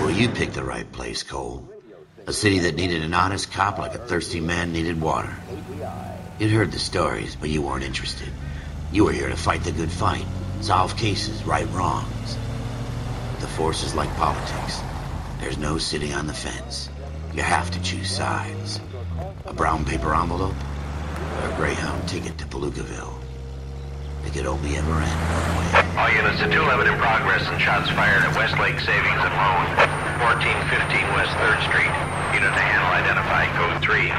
Well, you picked the right place, Cole. A city that needed an honest cop like a thirsty man needed water. You'd heard the stories, but you weren't interested. You were here to fight the good fight, solve cases, right wrongs. The force is like politics. There's no sitting on the fence. You have to choose sides. A brown paper envelope or a Greyhound ticket to Palookaville. It could only ever end one way. All units to 211 in progress and shots fired at Westlake Savings and Loan, 1415 West 3rd Street. Unit to handle identified, code 3.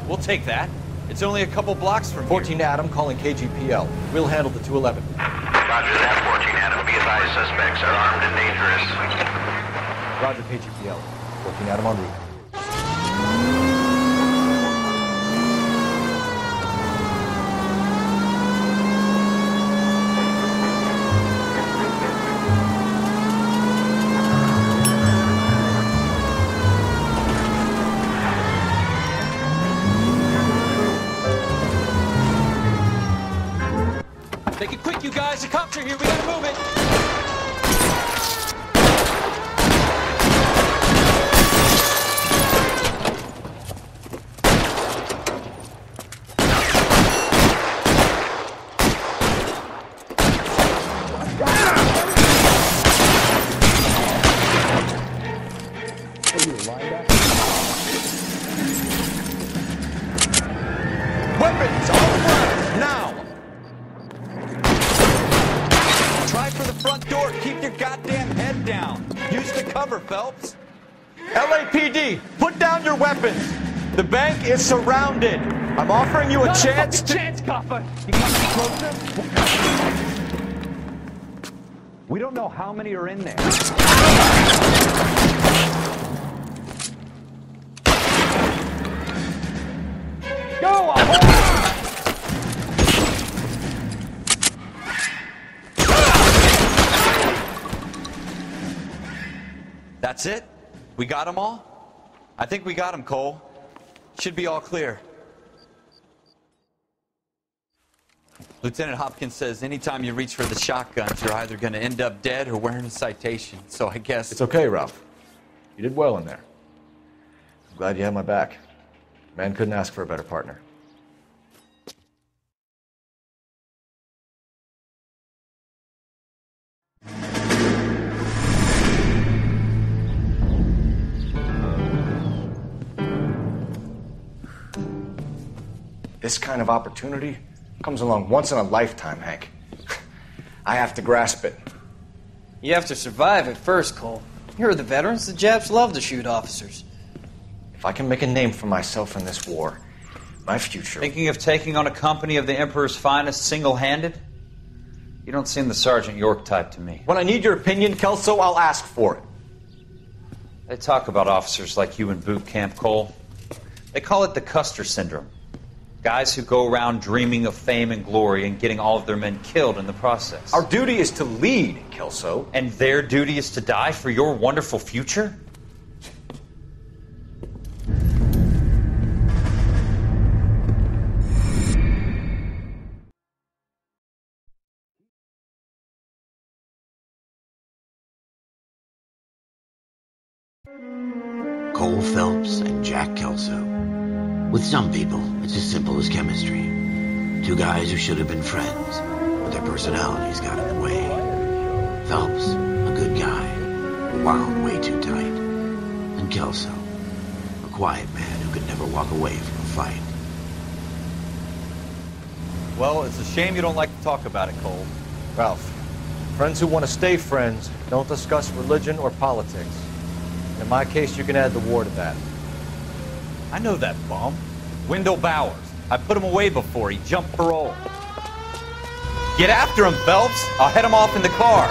We'll take that. It's only a couple blocks from 14 Adam calling KGPL. We'll handle the 211. Roger that, 14 Adam. Be advised, suspects are armed and dangerous. Roger, KGPL. 14 Adam on route. Make it quick, you guys. The cops are here. We gotta move it. Weapons on the ground, now! Try for the front door. Keep your goddamn head down. Use the cover, Phelps. LAPD, put down your weapons. The bank is surrounded. I'm offering you a chance to... chance, copper. You come closer. We don't know how many are in there. Go on! That's it? We got them all? I think we got them, Cole. Should be all clear. Lieutenant Hopkins says anytime you reach for the shotguns, you're either going to end up dead or wearing a citation. So I guess... It's okay, Ralph. You did well in there. I'm glad you had my back. Man couldn't ask for a better partner. This kind of opportunity comes along once in a lifetime, Hank. I have to grasp it. You have to survive it first, Cole. You're the veterans. The Japs love to shoot officers. If I can make a name for myself in this war, my future... Thinking of taking on a company of the Emperor's finest single-handed? You don't seem the Sergeant York type to me. When I need your opinion, Kelso, I'll ask for it. They talk about officers like you in boot camp, Cole. They call it the Custer Syndrome. Guys who go around dreaming of fame and glory and getting all of their men killed in the process. Our duty is to lead, Kelso. And their duty is to die for your wonderful future? Cole Phelps and Jack Kelso. With some people, it's as simple as chemistry. Two guys who should have been friends, but their personalities got in the way. Phelps, a good guy, wound way too tight. And Kelso, a quiet man who could never walk away from a fight. Well, it's a shame you don't like to talk about it, Cole. Ralph, friends who want to stay friends don't discuss religion or politics. In my case, you can add the war to that. I know that bum. Wendell Bowers. I put him away before. He jumped parole. Get after him, Phelps. I'll head him off in the car.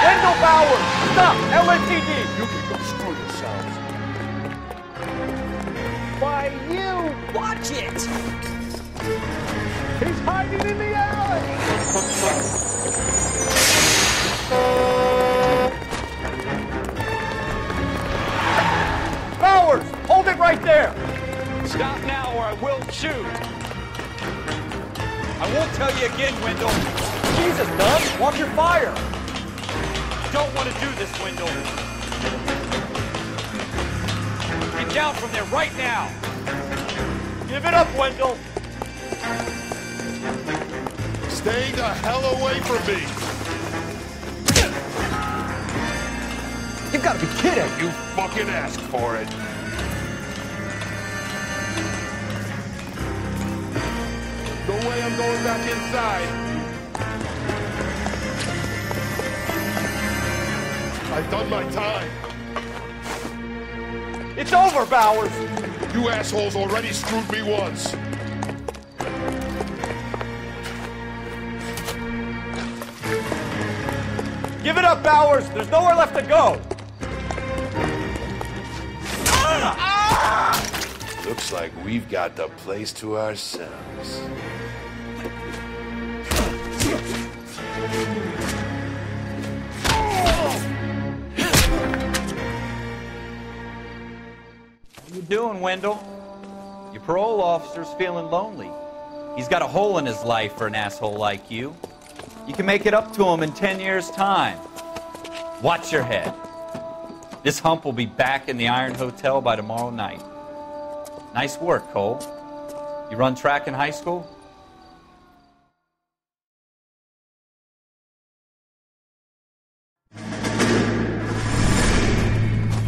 Wendell Bowers! Stop! LAPD! You can go screw yourselves. Why, you! Watch it! He's hiding in the alley! Bowers! Hold it right there! Stop now or I will shoot! I won't tell you again, Wendell. Jesus, Doug! Watch your fire! don't want to do this, Wendell. Get down from there right now. Give it up, Wendell. Stay the hell away from me. You've got to be kidding. You fucking asked for it. No way I'm going back inside. I've done my time. It's over, Bowers. You assholes already screwed me once. Give it up, Bowers. There's nowhere left to go. Looks like we've got the place to ourselves. What are you doing, Wendell? Your parole officer's feeling lonely. He's got a hole in his life for an asshole like you. You can make it up to him in 10 years' time. Watch your head. This hump will be back in the Iron Hotel by tomorrow night. Nice work, Cole. You run track in high school?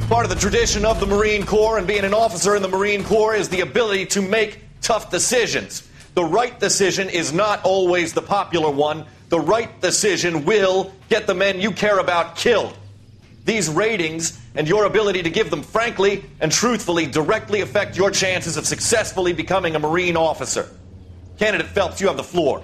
Part of the tradition of the Marine Corps and being an officer in the Marine Corps is the ability to make tough decisions. The right decision is not always the popular one. The right decision will get the men you care about killed. These ratings and your ability to give them frankly and truthfully directly affect your chances of successfully becoming a Marine officer. Candidate Phelps, you have the floor.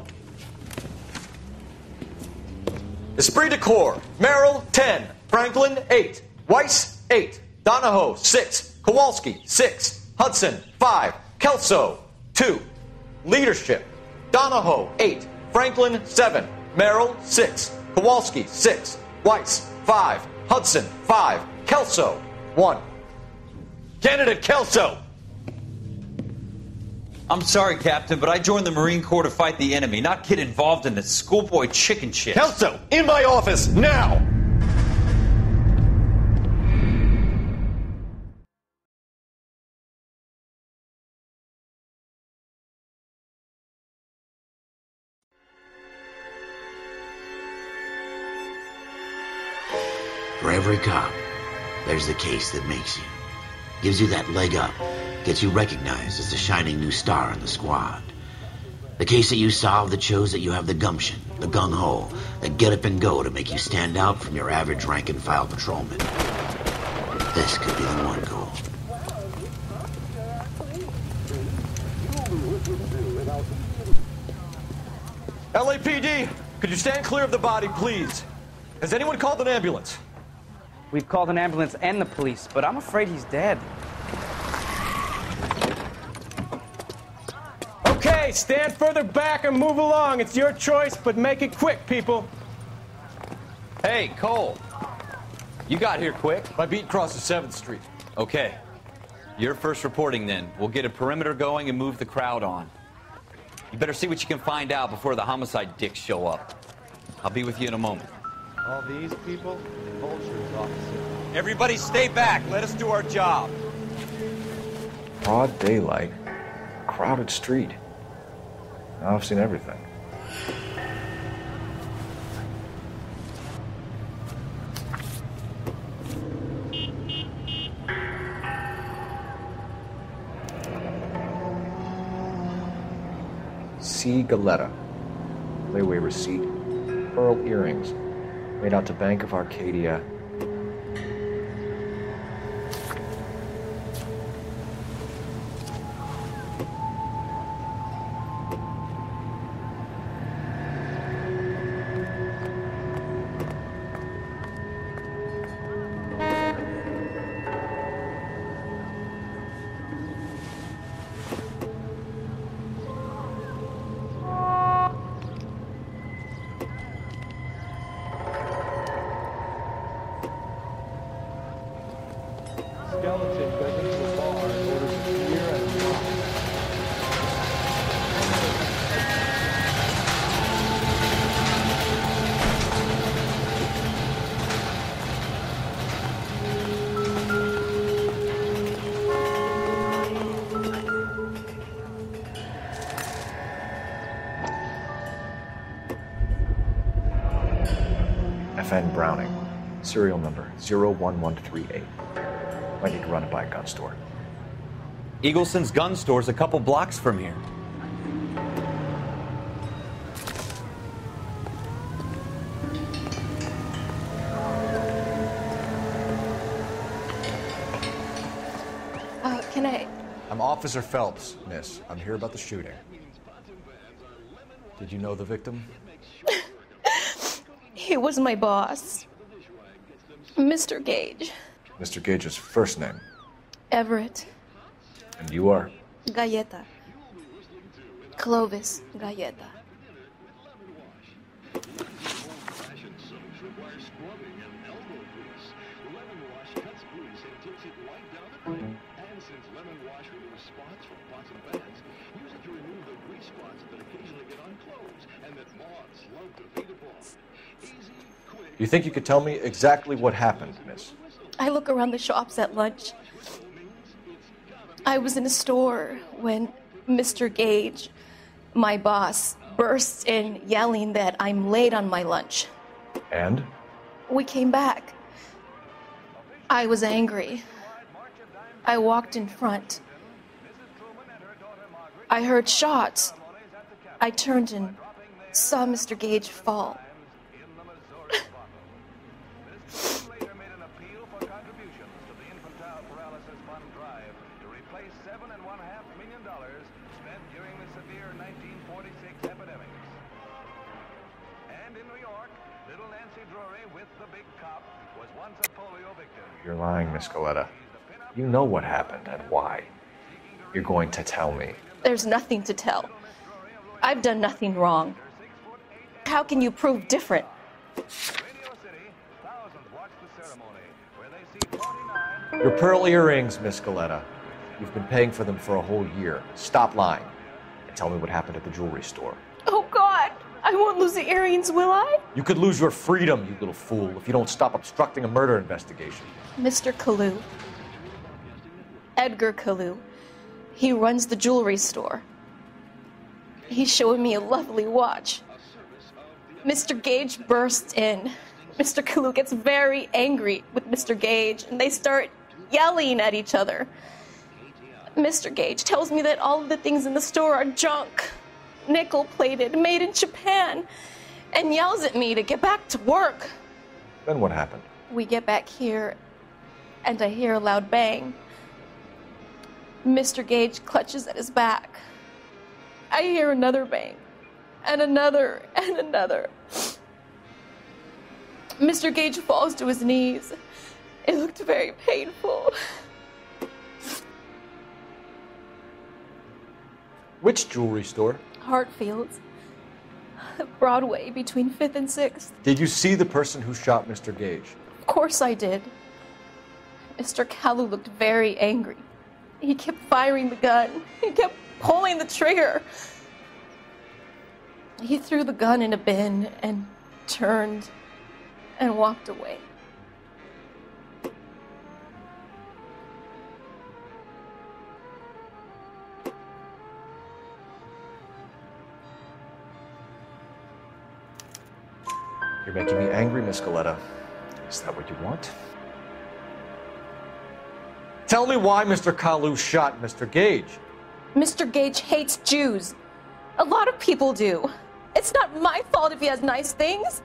Esprit de Corps, Merrill, 10. Franklin, 8. Weiss, 8. Donahoe, 6. Kowalski, 6. Hudson, 5. Kelso, 2. Leadership, Donahoe, 8. Franklin, 7. Merrill, 6. Kowalski, 6. Weiss, 5. Hudson, 5. Kelso, 1. Candidate Kelso! I'm sorry, Captain, but I joined the Marine Corps to fight the enemy, not get involved in this schoolboy chicken shit. Kelso, in my office, now! For every cop, there's the case that makes you. Gives you that leg up. Gets you recognized as the shining new star in the squad. The case that you solve that shows that you have the gumption, the gung-ho, the get up and go to make you stand out from your average rank-and-file patrolman. This could be the one goal. LAPD, could you stand clear of the body, please? Has anyone called an ambulance? We've called an ambulance and the police, but I'm afraid he's dead. Okay, stand further back and move along. It's your choice, but make it quick, people. Hey, Cole. You got here quick. My beat crosses 7th Street. Okay. You're first reporting then. We'll get a perimeter going and move the crowd on. You better see what you can find out before the homicide dicks show up. I'll be with you in a moment. All these people, vultures, officer. Everybody stay back. Let us do our job. Broad daylight, crowded street. Now I've seen everything. C. Galetta. Layaway receipt. Pearl earrings. Made out to Bank of Arcadia. FN Browning. Serial number 01138. Might need to run it by a gun store. Eagleson's gun store's a couple blocks from here. Can I... I'm Officer Phelps, miss. I'm here about the shooting. Did you know the victim? He was my boss. Mr. Gage. Mr. Gage's first name. Everett. And you are? Galleta. Clovis Galleta. You think you could tell me exactly what happened, miss? I look around the shops at lunch. I was in a store when Mr. Gage, my boss, bursts in yelling that I'm late on my lunch. And? We came back. I was angry. I walked in front. I heard shots. I turned and saw Mr. Gage fall. You're lying, Miss Galleta. You know what happened and why. You're going to tell me. There's nothing to tell. I've done nothing wrong. How can you prove different? Your pearl earrings, Miss Galleta. You've been paying for them for a whole year. Stop lying and tell me what happened at the jewelry store. Oh, God! I won't lose the earrings, will I? You could lose your freedom, you little fool, if you don't stop obstructing a murder investigation. Mr. Kalu. Edgar Kalu. He runs the jewelry store. He's showing me a lovely watch. Mr. Gage bursts in. Mr. Kalu gets very angry with Mr. Gage, and they start yelling at each other. Mr. Gage tells me that all of the things in the store are junk, nickel-plated, made in Japan, and yells at me to get back to work. Then what happened? We get back here, and I hear a loud bang. Mr. Gage clutches at his back. I hear another bang, and another, and another. Mr. Gage falls to his knees. It looked very painful. Which jewelry store? Hartfield's. Broadway, between 5th and 6th. Did you see the person who shot Mr. Gage? Of course I did. Mr. Kalu looked very angry. He kept firing the gun. He kept pulling the trigger. He threw the gun in a bin and turned and walked away. You're making me angry, Miss Galleta. Is that what you want? Tell me why Mr. Kalu shot Mr. Gage. Mr. Gage hates Jews. A lot of people do. It's not my fault if he has nice things.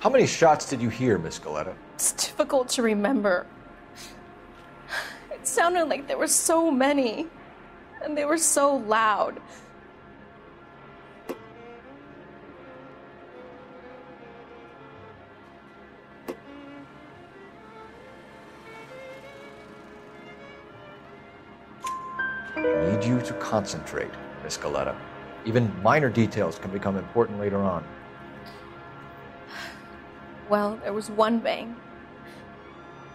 How many shots did you hear, Miss Galleta? It's difficult to remember. It sounded like there were so many, and they were so loud. I need you to concentrate, Miss Galleta. Even minor details can become important later on. Well, there was one bang,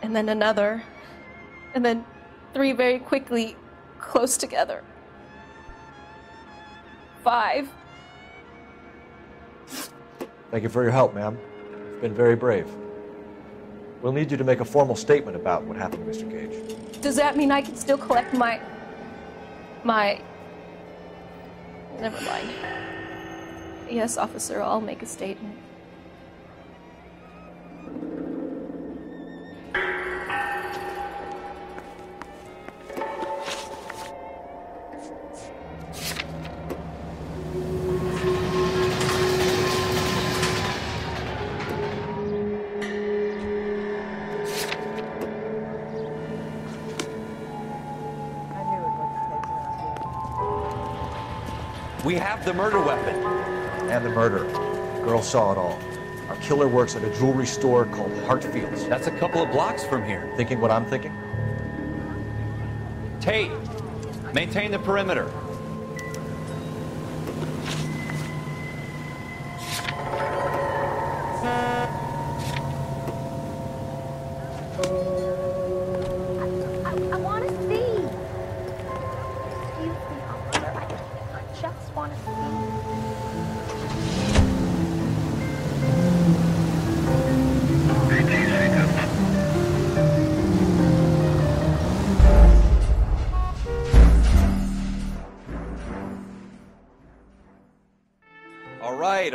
and then another, and then 3 very quickly, close together. 5. Thank you for your help, ma'am. You've been very brave. We'll need you to make a formal statement about what happened to Mr. Gage. Does that mean I can still collect my... Never mind. Yes, officer, I'll make a statement. We have the murder weapon. And the murder. The girl saw it all. Our killer works at a jewelry store called Hartfield's. That's a couple of blocks from here. Thinking what I'm thinking? Tate, maintain the perimeter. I want to see. Excuse me, officer. I just want to see.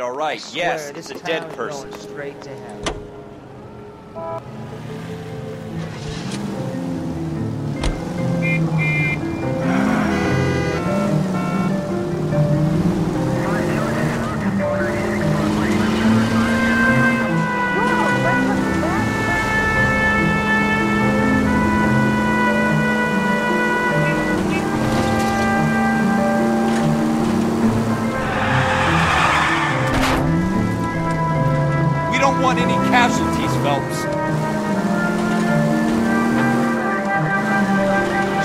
All right. Yes, it's a dead person. Straight to hell. Want any casualties, Phelps?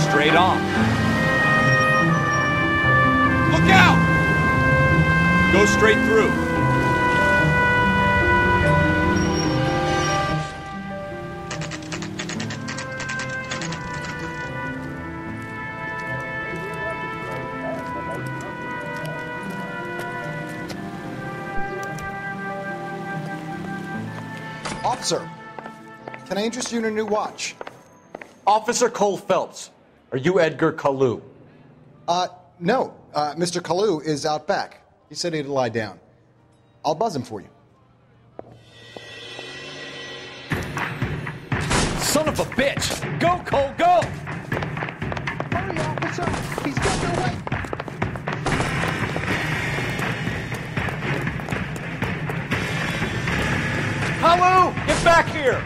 Straight on. Look out! Go straight through. Officer, can I interest you in a new watch? Officer Cole Phelps, are you Edgar Kalu? No. Mr. Kalu is out back. He said he'd lie down. I'll buzz him for you. Son of a bitch! Go, Cole, go! Hurry, officer! He's getting away! Hello! Get back here!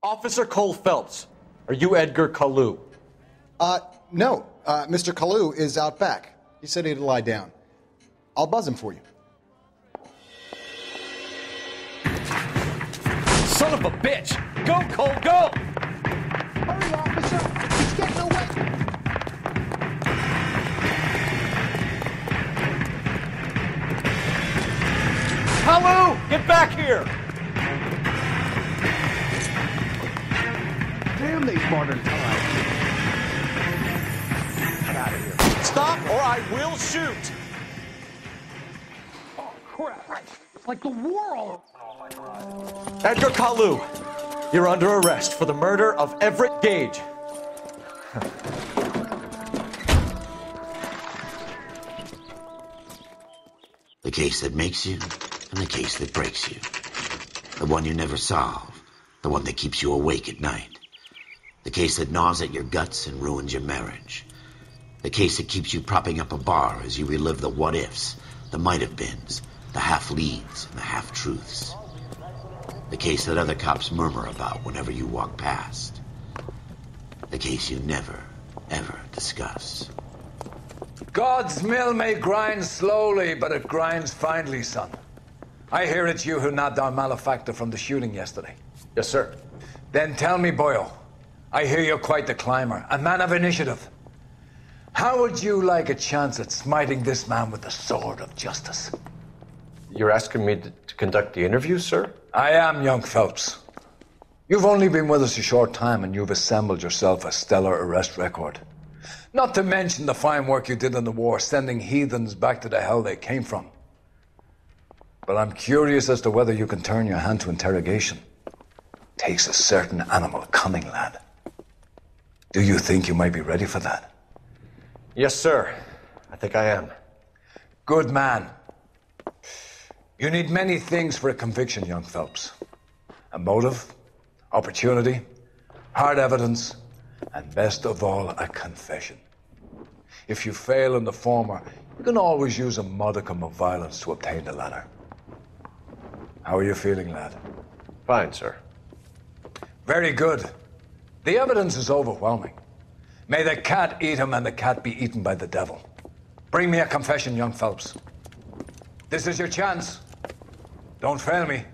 Officer Cole Phelps, are you Edgar Kalu? No. Mr. Kalu is out back. He said he'd lie down. I'll buzz him for you. Son of a bitch! Go, Cole, go! Hurry, officer! He's getting away! Hello! Get back here! Damn these modern times. Get out of here. Stop or I will shoot! Oh, crap. It's like the world. Edgar Kalu, you're under arrest for the murder of Everett Gage. The case that makes you and the case that breaks you. The one you never solve. The one that keeps you awake at night. The case that gnaws at your guts and ruins your marriage. The case that keeps you propping up a bar as you relive the what-ifs, the might-have-beens, the half-leads, and the half-truths. The case that other cops murmur about whenever you walk past. The case you never, ever discuss. God's mill may grind slowly, but it grinds finely, son. I hear it's you who nabbed our malefactor from the shooting yesterday. Yes, sir. Then tell me, Boyle, I hear you're quite the climber, a man of initiative. How would you like a chance at smiting this man with the sword of justice? You're asking me to conduct the interview, sir? I am, young Phelps. You've only been with us a short time and you've assembled yourself a stellar arrest record. Not to mention the fine work you did in the war, sending heathens back to the hell they came from. But I'm curious as to whether you can turn your hand to interrogation. Takes a certain animal cunning, lad. Do you think you might be ready for that? Yes, sir. I think I am. Good man. You need many things for a conviction, young Phelps. A motive, opportunity, hard evidence, and best of all, a confession. If you fail in the former, you can always use a modicum of violence to obtain the latter. How are you feeling, lad? Fine, sir. Very good. The evidence is overwhelming. May the cat eat him and the cat be eaten by the devil. Bring me a confession, young Phelps. This is your chance. Don't fail me.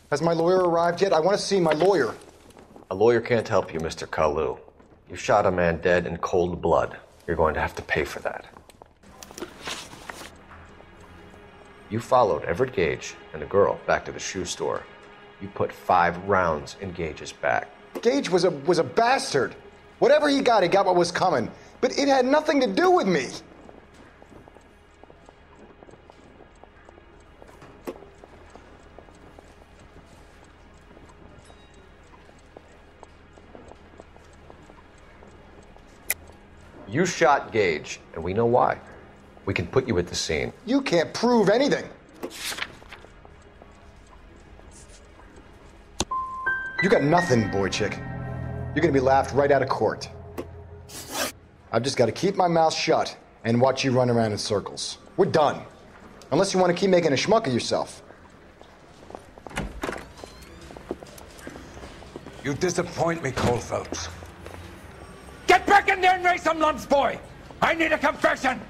Has my lawyer arrived yet? I want to see my lawyer. A lawyer can't help you, Mr. Kalu. You shot a man dead in cold blood. You're going to have to pay for that. You followed Everett Gage and the girl back to the shoe store. You put 5 rounds in Gage's back. Gage was a bastard. Whatever he got what was coming. But it had nothing to do with me. You shot Gage, and we know why. We can put you at the scene. You can't prove anything. You got nothing, boy chick. You're gonna be laughed right out of court. I've just got to keep my mouth shut and watch you run around in circles. We're done. Unless you want to keep making a schmuck of yourself. You disappoint me, Cole Phelps. Get back in there and raise some lumps, boy! I need a confession!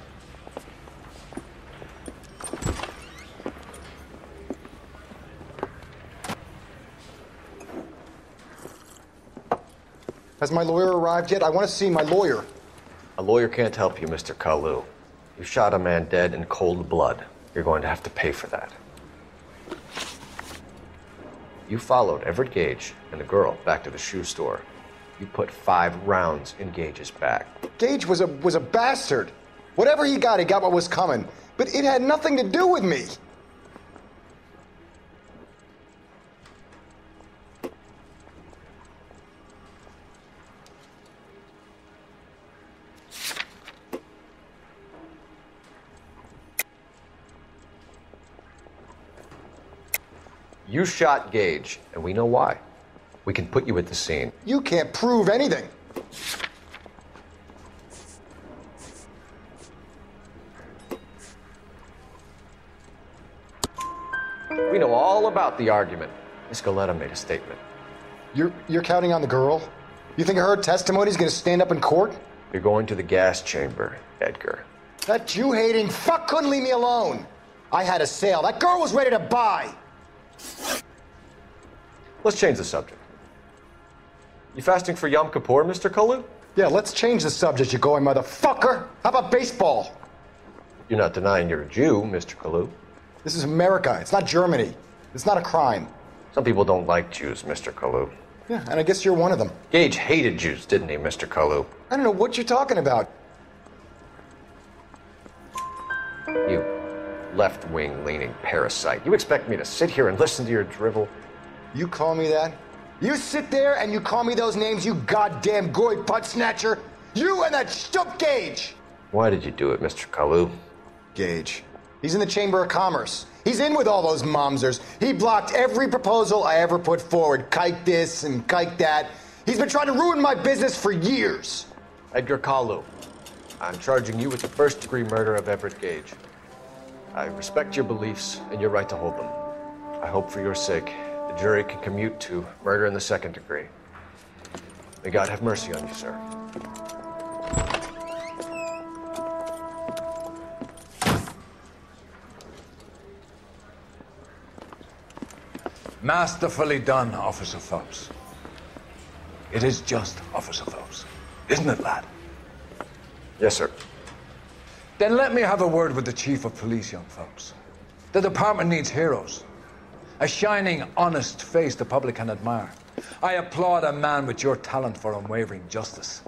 Has my lawyer arrived yet? I want to see my lawyer. A lawyer can't help you, Mr. Kalu. You shot a man dead in cold blood. You're going to have to pay for that. You followed Everett Gage and the girl back to the shoe store. You put 5 rounds in Gage's back. Gage was a bastard. Whatever he got what was coming. But it had nothing to do with me. You shot Gage, and we know why. We can put you at the scene. You can't prove anything. We know all about the argument. Miss Goleta made a statement. You're counting on the girl? You think her testimony is going to stand up in court? You're going to the gas chamber, Edgar. That Jew-hating fuck couldn't leave me alone. I had a sale. That girl was ready to buy. Let's change the subject. You fasting for Yom Kippur, Mr. Kalu? Yeah, let's change the subject, you going motherfucker. How about baseball? You're not denying you're a Jew, Mr. Kalu. This is America. It's not Germany. It's not a crime. Some people don't like Jews, Mr. Kalu. Yeah, and I guess you're one of them. Gage hated Jews, didn't he, Mr. Kalu? I don't know what you're talking about. You left-wing leaning parasite. You expect me to sit here and listen to your drivel? You call me that? You sit there and you call me those names, you goddamn goy butt snatcher? You and that shtup Gage! Why did you do it, Mr. Kalu? Gage. He's in the Chamber of Commerce. He's in with all those momsers. He blocked every proposal I ever put forward. Kike this and kike that. He's been trying to ruin my business for years. Edgar Kalu, I'm charging you with the first-degree murder of Everett Gage. I respect your beliefs and your right to hold them. I hope for your sake the jury can commute to murder in the second degree. May God have mercy on you, sir. Masterfully done, Officer Phelps. It is just Officer Phelps, isn't it, lad? Yes, sir. Then let me have a word with the Chief of Police, young Phelps. The department needs heroes. A shining, honest face the public can admire. I applaud a man with your talent for unwavering justice.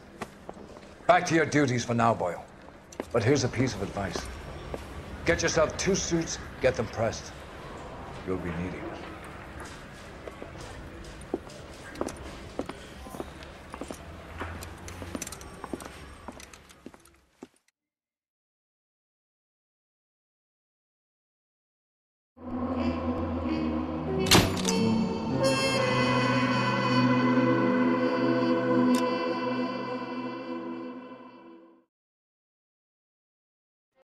Back to your duties for now, Boyle. But here's a piece of advice. Get yourself 2 suits, get them pressed. You'll be needing them.